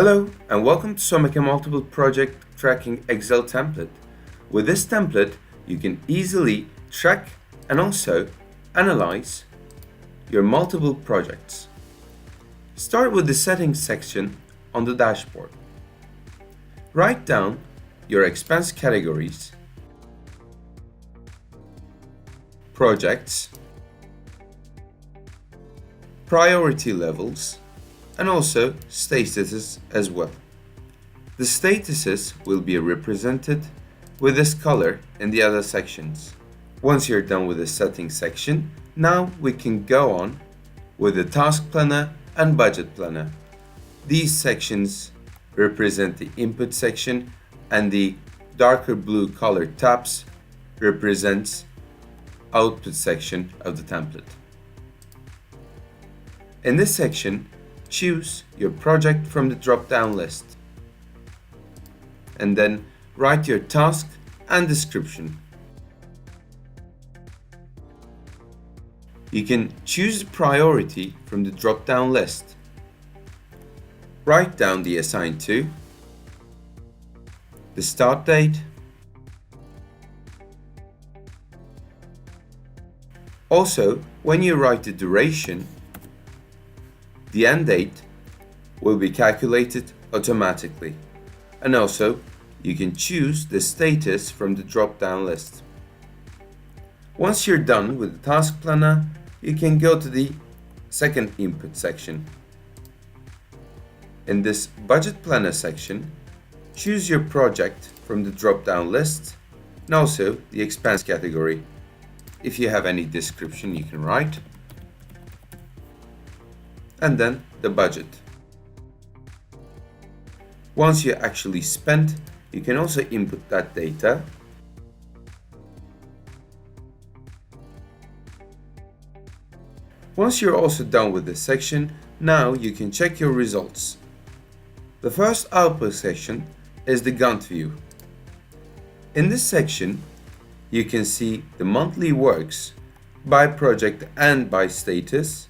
Hello and welcome to Someka Multiple Project Tracking Excel template. With this template, you can easily track and also analyze your multiple projects. Start with the settings section on the dashboard. Write down your expense categories, projects, priority levels, and also statuses as well. The statuses will be represented with this color in the other sections. Once you're done with the settings section, now we can go on with the task planner and budget planner. These sections represent the input section, and the darker blue colored tabs represents output section of the template. In this section, choose your project from the drop-down list and then write your task and description. You can choose priority from the drop-down list. Write down the assigned to, the start date, also when you write the duration, the end date will be calculated automatically, and also you can choose the status from the drop-down list. Once you're done with the task planner, you can go to the second input section. In this budget planner section, choose your project from the drop-down list and also the expense category. If you have any description, you can write. And then the budget. Once you actually spent, you can also input that data. Once you're also done with this section, now you can check your results. The first output section is the Gantt View. In this section, you can see the monthly works by project and by status,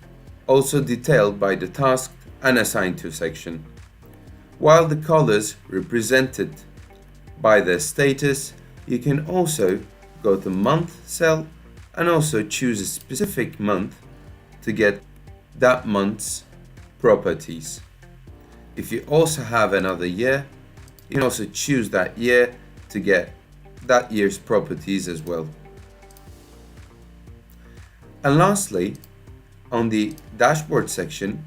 also detailed by the task and assigned to section, while the colors represented by the status. You can also go to month cell and also choose a specific month to get that month's properties. If you also have another year, you can also choose that year to get that year's properties as well. And lastly, on the dashboard section,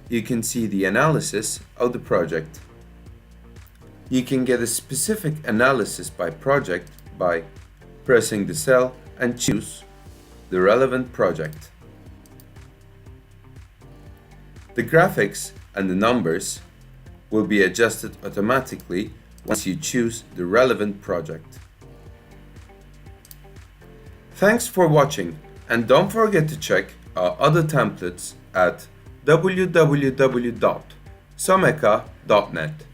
you can see the analysis of the project. You can get a specific analysis by project by pressing the cell and choose the relevant project. The graphics and the numbers will be adjusted automatically once you choose the relevant project. Thanks for watching, and don't forget to check our other templates at www.someka.net.